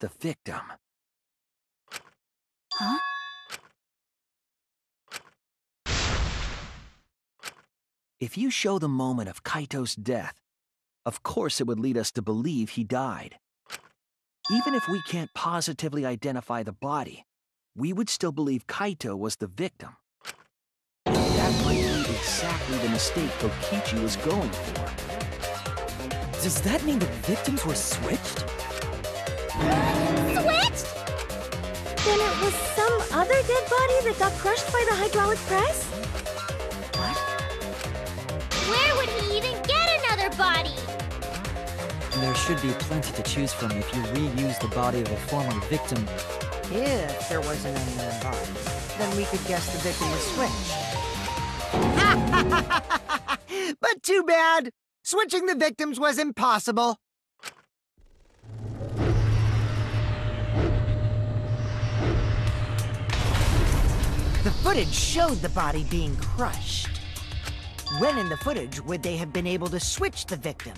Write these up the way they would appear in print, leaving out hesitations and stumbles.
the victim. Huh? If you show the moment of Kaito's death, of course it would lead us to believe he died. Even if we can't positively identify the body, we would still believe Kaito was the victim. That might be exactly the mistake Kokichi was going for. Does that mean the victims were switched? Switched? Then it was some other dead body that got crushed by the hydraulic press? What? Where would he even get another body? There should be plenty to choose from if you reuse the body of a former victim. If there wasn't any other body, then we could guess the victim was switched. But too bad! Switching the victims was impossible. The footage showed the body being crushed. When in the footage would they have been able to switch the victim?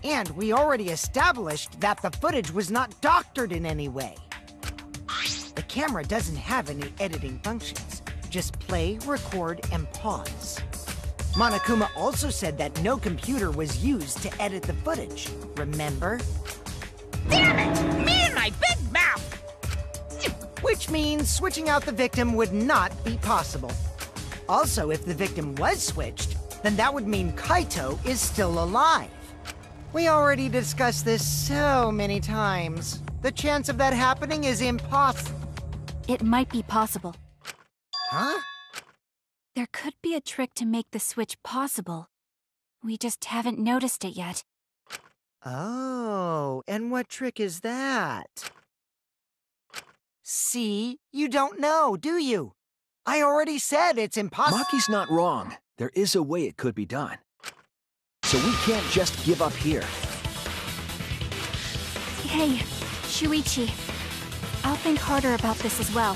And we already established that the footage was not doctored in any way. The camera doesn't have any editing functions. Just play, record, and pause. Monokuma also said that no computer was used to edit the footage, remember? Damn it! Me and my big mouth! Which means switching out the victim would not be possible. Also, if the victim was switched, then that would mean Kaito is still alive. We already discussed this so many times. The chance of that happening is impossible. It might be possible. Huh? There could be a trick to make the switch possible. We just haven't noticed it yet. Oh, and what trick is that? See? You don't know, do you? I already said it's impossible. Maki's not wrong. There is a way it could be done. So we can't just give up here. Hey, Shuichi. I'll think harder about this as well.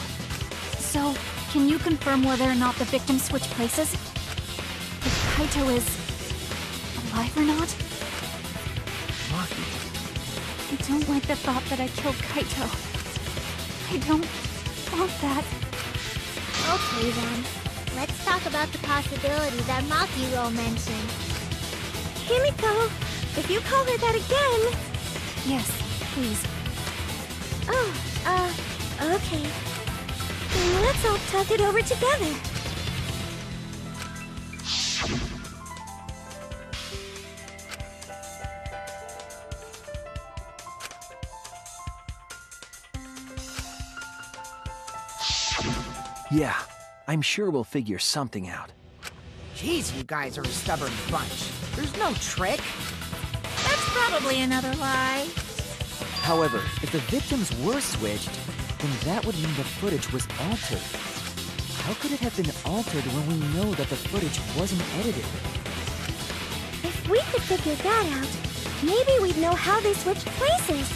So, can you confirm whether or not the victims switch places? If Kaito is alive or not? Maki. I don't like the thought that I killed Kaito. I don't want that. Okay then, let's talk about the possibility that Makiro mentioned. Himiko, if you call her that again... Yes, please. Oh, okay. Then let's all talk it over together. Yeah, I'm sure we'll figure something out. Jeez, you guys are a stubborn bunch. There's no trick. That's probably another lie. However, if the victims were switched, then that would mean the footage was altered. How could it have been altered when we know that the footage wasn't edited? If we could figure that out, maybe we'd know how they switched places.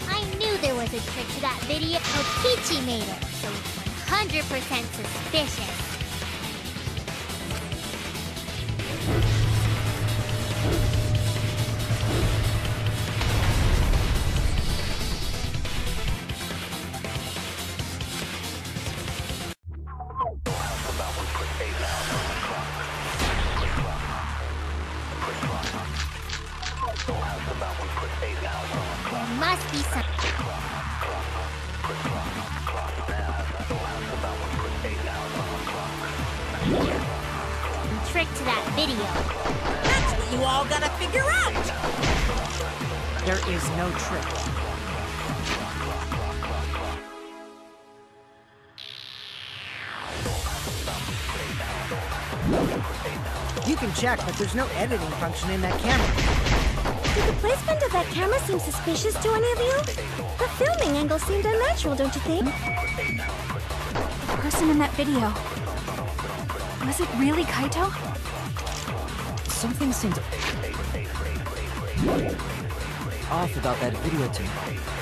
I knew there was a trick to that video. Kokichi made it, so it's 100% suspicious. There must be some trick to that video. That's what you all gotta figure out! There is no trick. You can check, but there's no editing function in that camera. Did the placement of that camera seem suspicious to any of you? The filming angle seemed unnatural, don't you think? The person in that video. Was it really Kaito? Something seemed off about that video to me,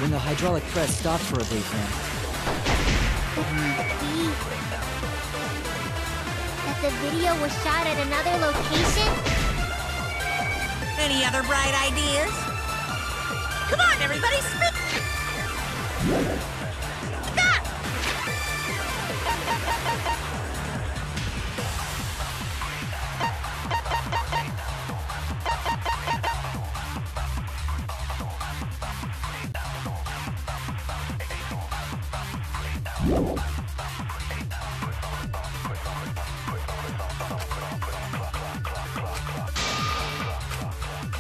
when the hydraulic press stopped for a brief moment. That the video was shot at another location? Any other bright ideas? Come on, everybody, spin! Stop!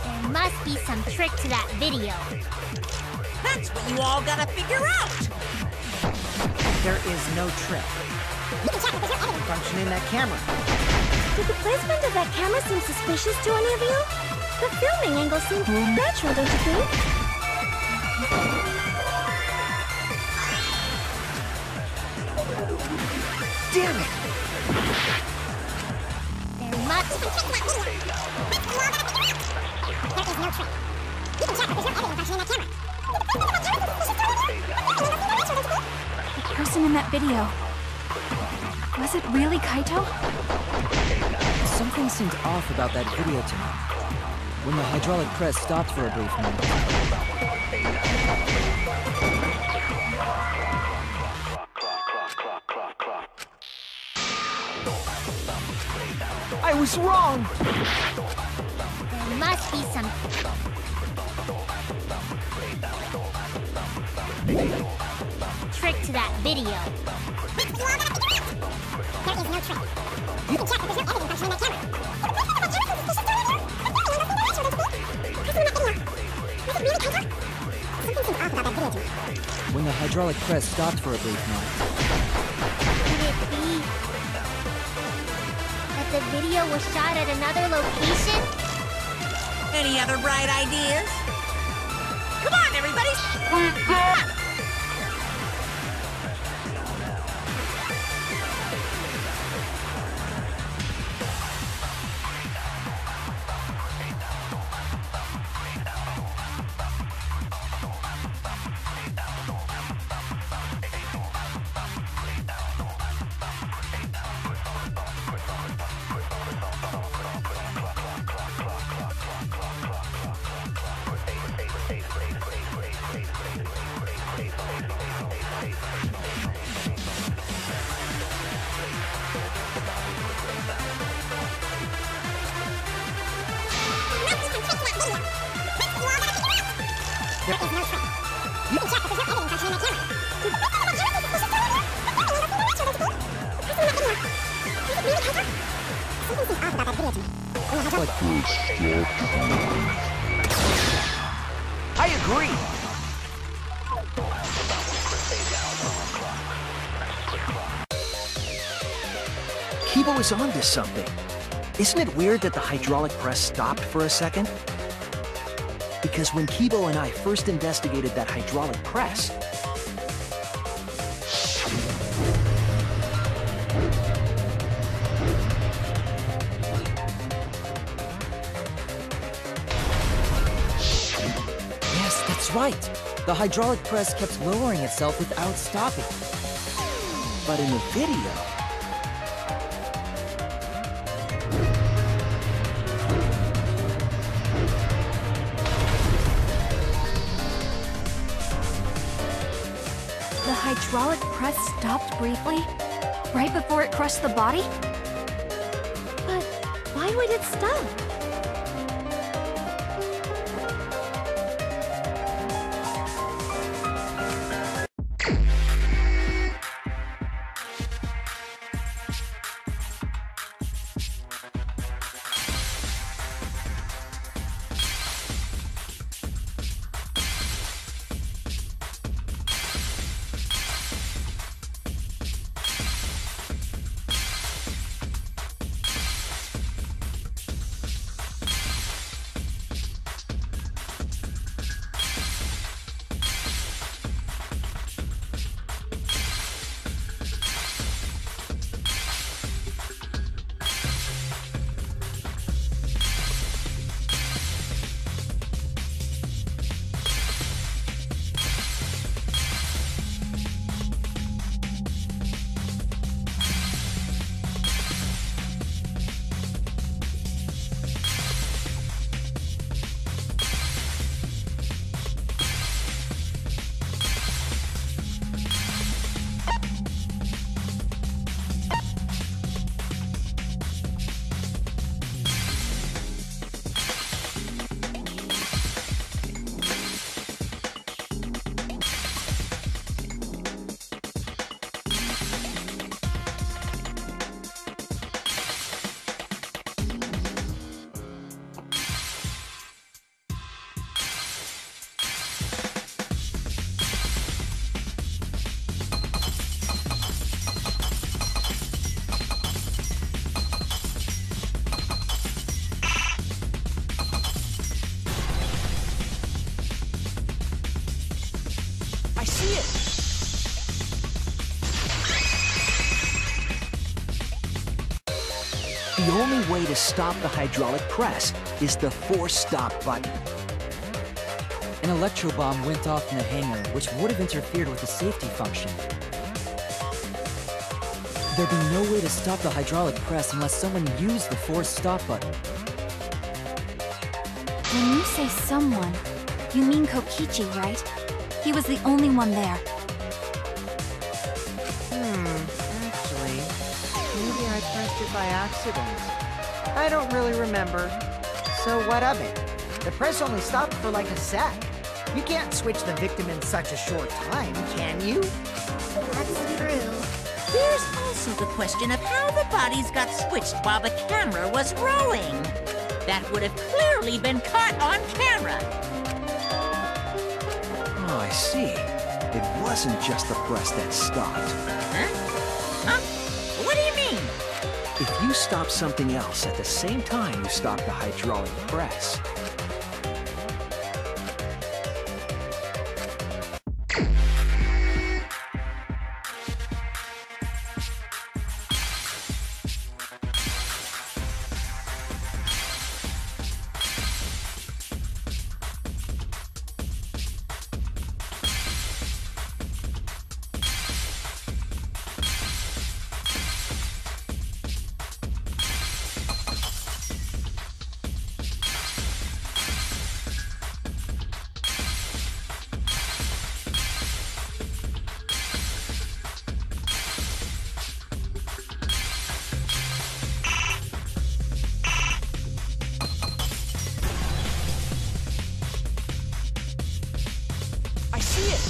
There must be some trick to that video. That's what you all gotta figure out! There is no trick. Function in that camera. Did the placement of that camera seem suspicious to any of you? The filming angle seemed natural, don't you think? Damn it! There must be. There is no trick. You can check if there's no editing function in that camera. The person in that video. Was it really Kaito? Something seemed off about that video to me. When the hydraulic press stopped for a brief moment. I was wrong! There must be some. Trick to that video. There is no trick. You can check if there's no editing function in that camera. Something seemed off about that video to me. When the hydraulic press stopped for a brief moment. Could it be that the video was shot at another location? Any other bright ideas? Come on, everybody! I agree. Kibo is onto something. Isn't it weird that the hydraulic press stopped for a second? Because when Kibo and I first investigated that hydraulic press, Yes, that's right. The hydraulic press kept lowering itself without stopping. but in the video, The hydraulic press stopped briefly, right before it crushed the body? But why would it stop? see it! The only way to stop the hydraulic press is the force stop button. An electro bomb went off in the hangar, which would have interfered with the safety function. There'd be no way to stop the hydraulic press unless someone used the force stop button. When you say someone, you mean Kokichi, right? He was the only one there. Actually, maybe I pressed it by accident. I don't really remember. So what of it? The press only stopped for like a sec. You can't switch the victim in such a short time, can you? That's true. There's also the question of how the bodies got switched while the camera was rolling. That would have clearly been caught on camera. Oh, I see. It wasn't just the press that stopped. Huh? Huh? What do you mean? If you stop something else at the same time you stop the hydraulic press, I see it!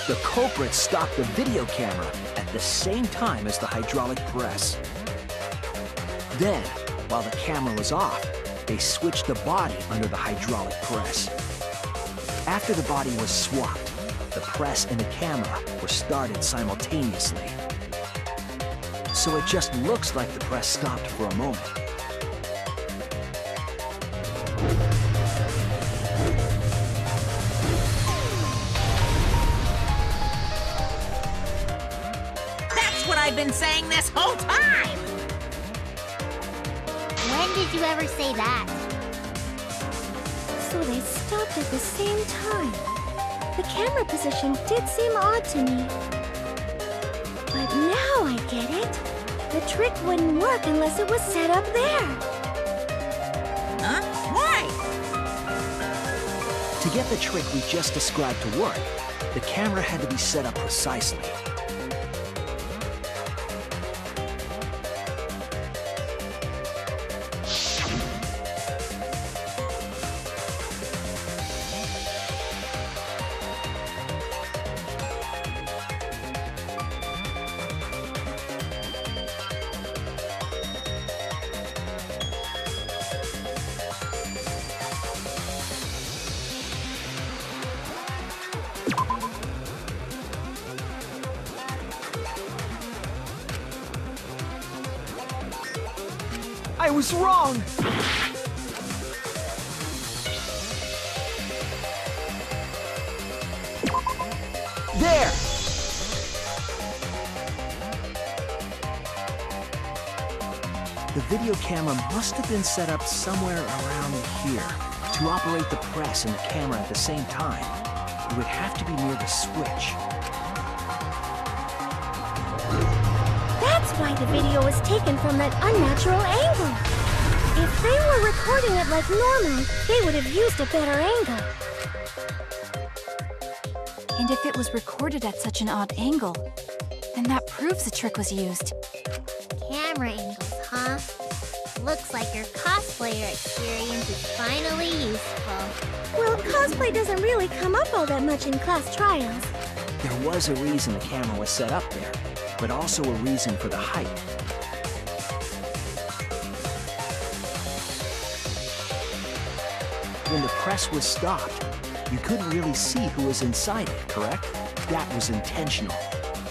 the culprit stopped the video camera at the same time as the hydraulic press. Then, while the camera was off, they switched the body under the hydraulic press. After the body was swapped, the press and the camera were started simultaneously. So it just looks like the press stopped for a moment. That's what I've been saying this whole time! When did you ever say that? So they stopped at the same time. The camera position did seem odd to me. But now I get it. The trick wouldn't work unless it was set up there. Huh? Why? To get the trick we just described to work, the camera had to be set up precisely. I was wrong! There! The video camera must have been set up somewhere around here. To operate the press and the camera at the same time, it would have to be near the switch. That's why the video was taken from that unnatural angle. If they were recording it like normal, they would have used a better angle. And if it was recorded at such an odd angle, then that proves the trick was used. Camera angles, huh? Looks like your cosplayer experience is finally useful. Well, cosplay doesn't really come up all that much in class trials. There was a reason the camera was set up there, but also a reason for the height. When the press was stopped, you couldn't really see who was inside it, correct? That was intentional.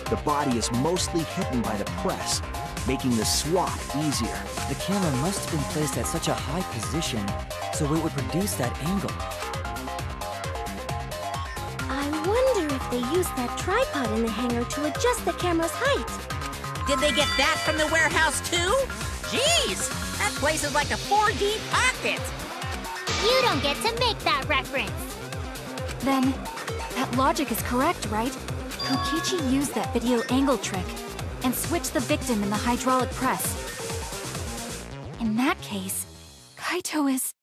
The body is mostly hidden by the press, making the swap easier. The camera must have been placed at such a high position, so it would produce that angle. I wonder if they used that tripod in the hangar to adjust the camera's height. Did they get that from the warehouse too? Jeez, that place is like a 4D pocket. You don't get to make that reference. Then, that logic is correct, right? Kokichi used that video angle trick and switched the victim in the hydraulic press. In that case, Kaito is...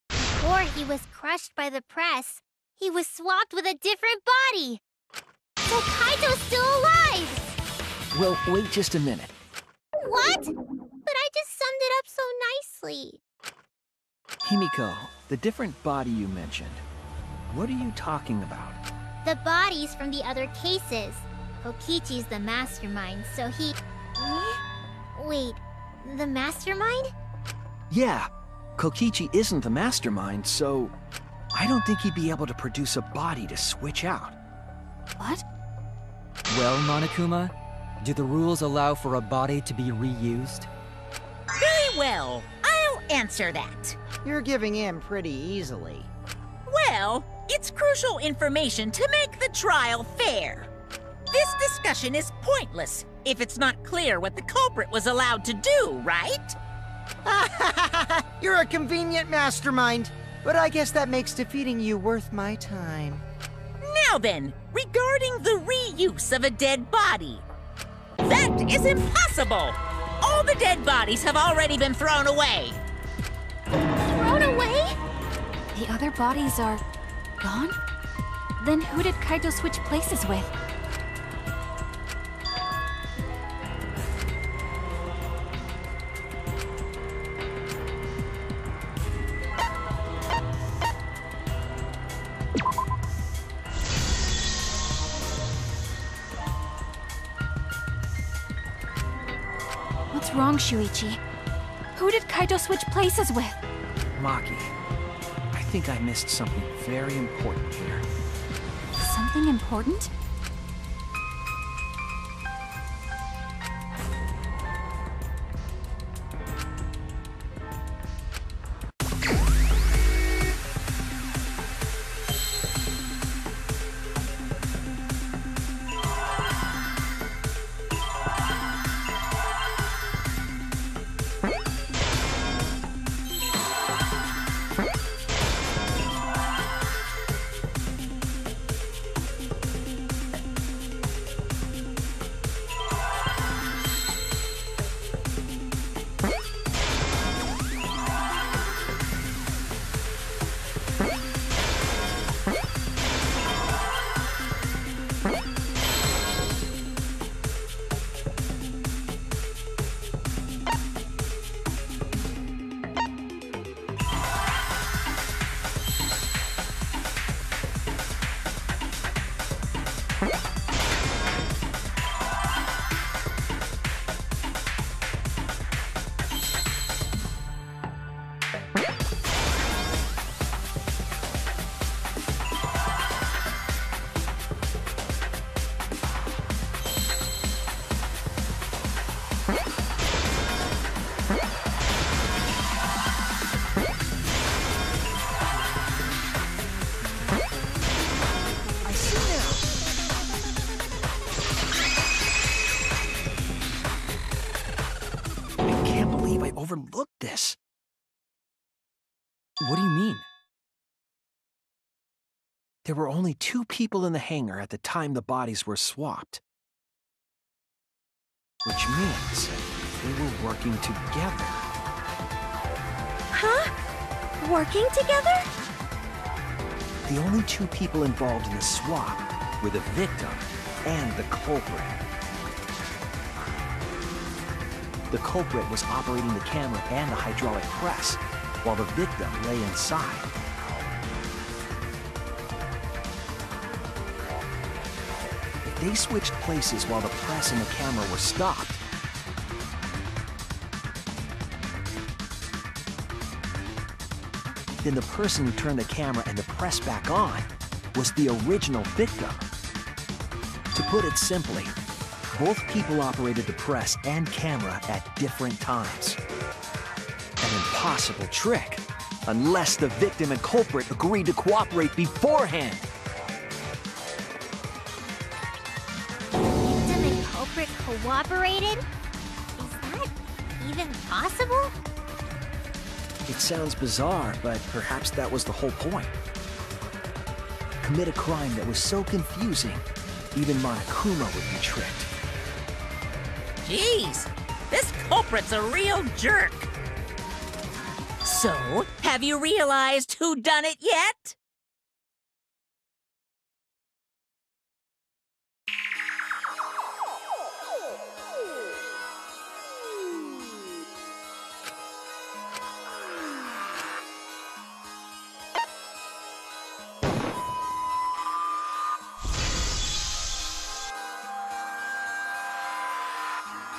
Before he was crushed by the press, he was swapped with a different body. So Kaito's still alive! Well, wait just a minute. What? But I just summed it up so nicely. Himiko, the different body you mentioned, what are you talking about? The bodies from the other cases. Kokichi's the mastermind, so he... Wait, the mastermind? Yeah, Kokichi isn't the mastermind, so I don't think he'd be able to produce a body to switch out. What? Well, Monokuma, do the rules allow for a body to be reused? Very well, I'll answer that. You're giving in pretty easily. Well, it's crucial information to make the trial fair. This discussion is pointless if it's not clear what the culprit was allowed to do, right? You're a convenient mastermind, but I guess that makes defeating you worth my time. Now then, regarding the reuse of a dead body. That is impossible! All the dead bodies have already been thrown away. Thrown away? The other bodies are... gone? Then who did Kaito switch places with? What's wrong, Shuichi? Who did Kaito switch places with? Maki, I think I missed something very important here. Something important? Overlooked this. What do you mean? There were only 2 people in the hangar at the time the bodies were swapped. Which means they were working together. Huh? Working together? The only 2 people involved in the swap were the victim and the culprit. The culprit was operating the camera and the hydraulic press, while the victim lay inside. If they switched places while the press and the camera were stopped, then the person who turned the camera and the press back on was the original victim. To put it simply, both people operated the press and camera at different times. An impossible trick, unless the victim and culprit agreed to cooperate beforehand. Victim and culprit cooperated? Is that even possible? It sounds bizarre, but perhaps that was the whole point. Commit a crime that was so confusing, even Monokuma would be tricked. Jeez, this culprit's a real jerk. So, have you realized who done it yet?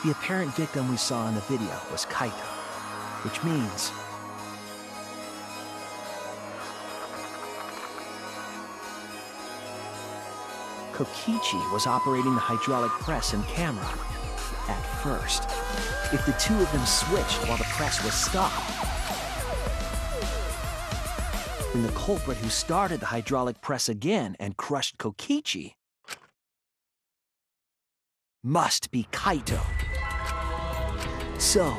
The apparent victim we saw in the video was Kaito, which means Kokichi was operating the hydraulic press and camera at first. If the two of them switched while the press was stopped, then the culprit who started the hydraulic press again and crushed Kokichi must be Kaito. So,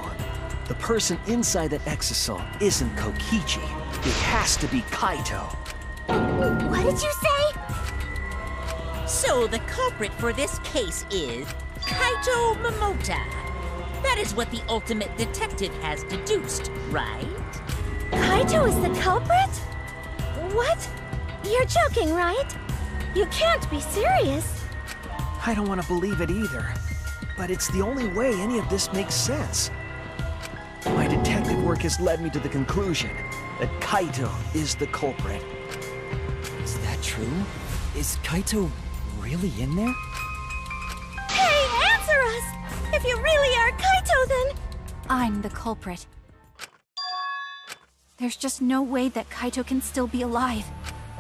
the person inside that exosome isn't Kokichi. It has to be Kaito. What did you say? So the culprit for this case is Kaito Momota. That is what the ultimate detective has deduced, right? Kaito is the culprit? What? You're joking, right? You can't be serious. I don't want to believe it either, but it's the only way any of this makes sense. My detective work has led me to the conclusion that Kaito is the culprit. Is that true? Is Kaito really in there? Hey, answer us! If you really are Kaito, then... I'm the culprit. There's just no way that Kaito can still be alive.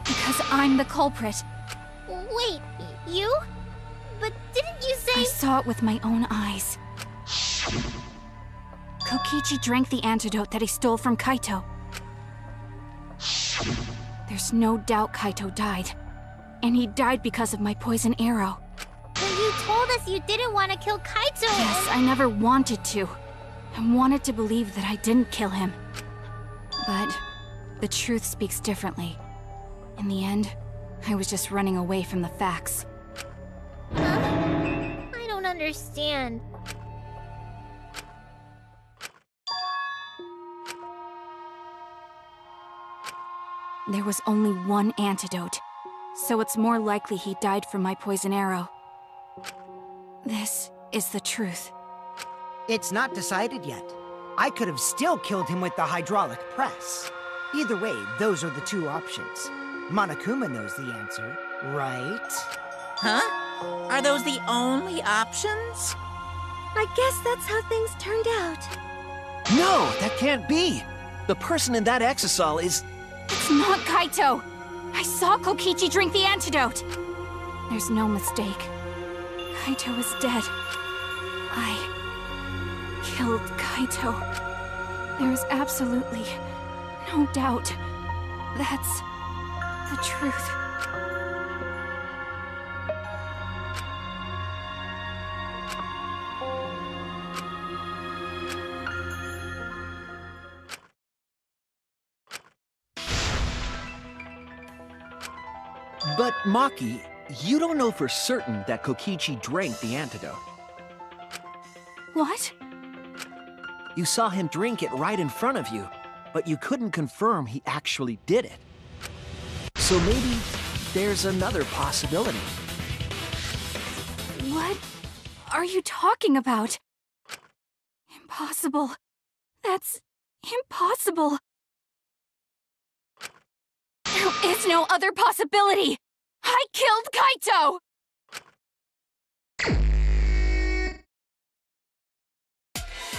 Because I'm the culprit. Wait, you? But didn't you say... I saw it with my own eyes. Kokichi drank the antidote that he stole from Kaito. There's no doubt Kaito died. And he died because of my poison arrow. When you told us you didn't want to kill Kaito... Yes, I never wanted to. I wanted to believe that I didn't kill him. But the truth speaks differently. In the end, I was just running away from the facts. I don't understand. There was only one antidote, so it's more likely he died from my poison arrow. This is the truth. It's not decided yet. I could have still killed him with the hydraulic press. Either way, those are the two options. Monokuma knows the answer, right? Huh? Are those the only options? I guess that's how things turned out. No, that can't be! The person in that exosol is... It's not Kaito! I saw Kokichi drink the antidote! There's no mistake. Kaito is dead. I killed Kaito. There is absolutely no doubt. That's the truth. But Maki, you don't know for certain that Kokichi drank the antidote. What? You saw him drink it right in front of you, but you couldn't confirm he actually did it. So maybe there's another possibility. What are you talking about? Impossible. That's impossible. There is no other possibility! I killed Kaito!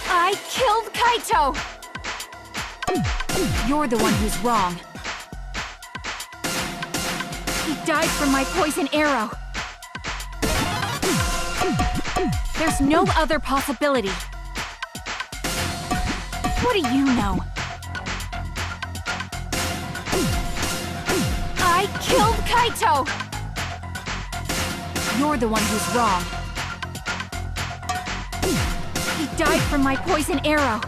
I killed Kaito! You're the one who's wrong. He died from my poison arrow. There's no other possibility. What do you know? I killed Kaito! You're the one who's wrong. He died from my poison arrow.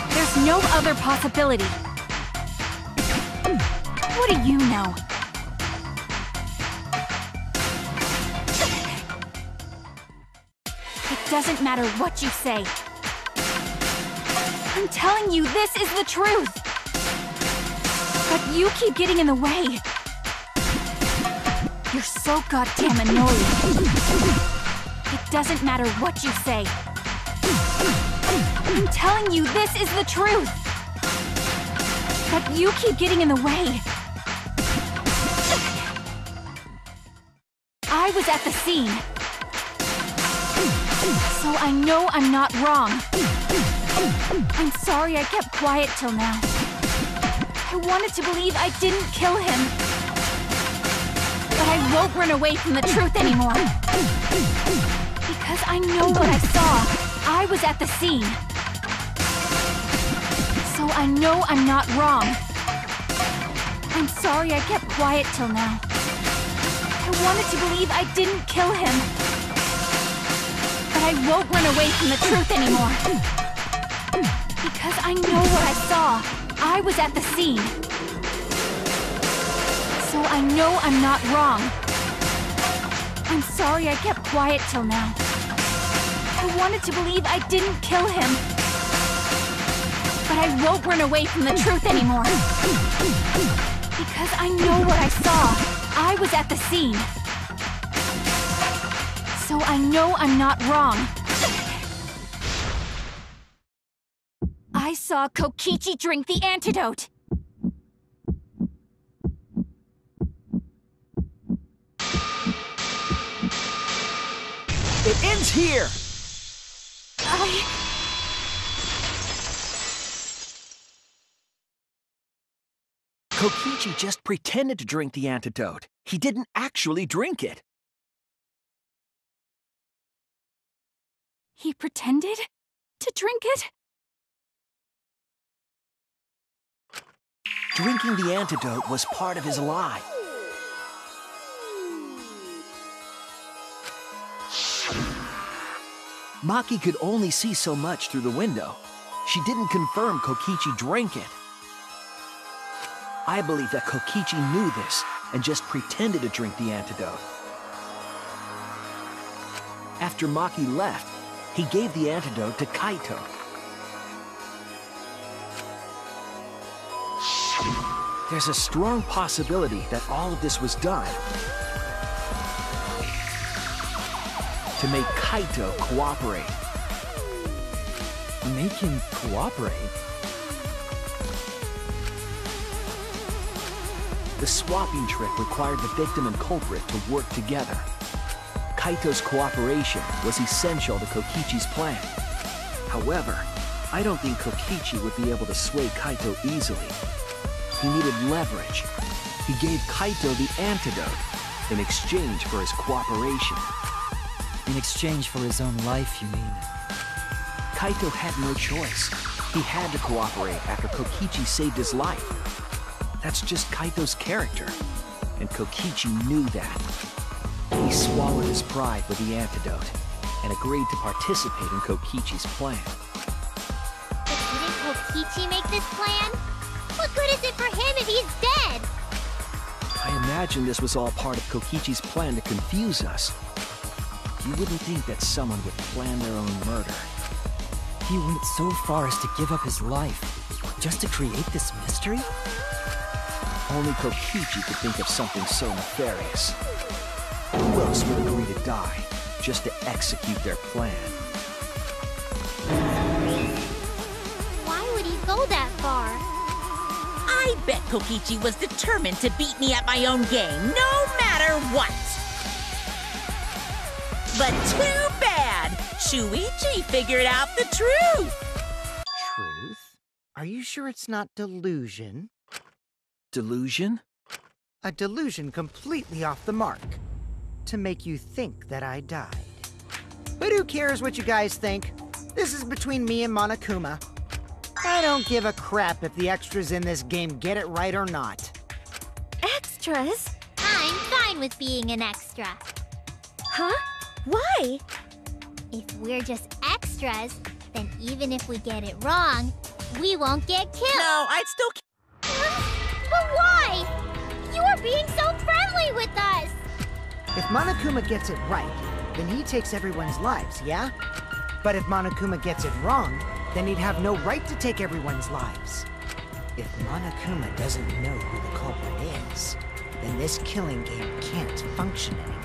There's no other possibility. What do you know? It doesn't matter what you say. I'm telling you, this is the truth. But you keep getting in the way. You're so goddamn annoying. It doesn't matter what you say. I'm telling you, this is the truth. But you keep getting in the way. I was at the scene. So I know I'm not wrong. I'm sorry I kept quiet till now. I wanted to believe I didn't kill him. But I won't run away from the truth anymore. Because I know what I saw. I was at the scene. So I know I'm not wrong. I'm sorry I kept quiet till now. I wanted to believe I didn't kill him. But I won't run away from the truth anymore. Because I know what I saw. I was at the scene. So I know I'm not wrong. I'm sorry I kept quiet till now. I wanted to believe I didn't kill him. But I won't run away from the truth anymore. Because I know what I saw. I was at the scene. So I know I'm not wrong. I saw Kokichi drink the antidote. It ends here! Kokichi just pretended to drink the antidote. He didn't actually drink it. He pretended to drink it? Drinking the antidote was part of his lie. Maki could only see so much through the window. She didn't confirm Kokichi drank it. I believe that Kokichi knew this and just pretended to drink the antidote. After Maki left, he gave the antidote to Kaito. There's a strong possibility that all of this was done to make Kaito cooperate. Make him cooperate? The swapping trick required the victim and culprit to work together. Kaito's cooperation was essential to Kokichi's plan. However, I don't think Kokichi would be able to sway Kaito easily. He needed leverage. He gave Kaito the antidote in exchange for his cooperation. In exchange for his own life, you mean? Kaito had no choice. He had to cooperate after Kokichi saved his life. That's just Kaito's character, and Kokichi knew that. He swallowed his pride with the antidote and agreed to participate in Kokichi's plan. But didn't Kokichi make this plan? What good is it for him if he's dead? I imagine this was all part of Kokichi's plan to confuse us. You wouldn't think that someone would plan their own murder. He went so far as to give up his life, just to create this mystery? Only Kokichi could think of something so nefarious. Who else would agree to die just to execute their plan? Why would he go that far? I bet Kokichi was determined to beat me at my own game, no matter what! But too bad! Shuichi figured out the truth! Truth? Are you sure it's not delusion? Delusion? A delusion completely off the mark. to make you think that I died. But who cares what you guys think? This is between me and Monokuma. I don't give a crap if the extras in this game get it right or not. Extras? I'm fine with being an extra. Huh? Why? If we're just extras, then even if we get it wrong, we won't get killed. No, I'd still. But why? You are being so friendly with us! If Monokuma gets it right, then he takes everyone's lives, yeah? But if Monokuma gets it wrong, then he'd have no right to take everyone's lives. If Monokuma doesn't know who the culprit is, then this killing game can't function anymore.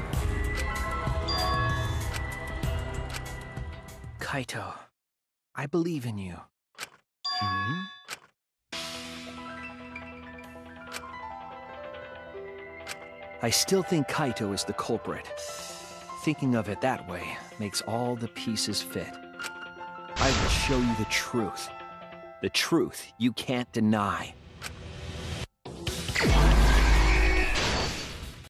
Kaito, I believe in you. I still think Kaito is the culprit. Thinking of it that way makes all the pieces fit. I will show you the truth. The truth you can't deny.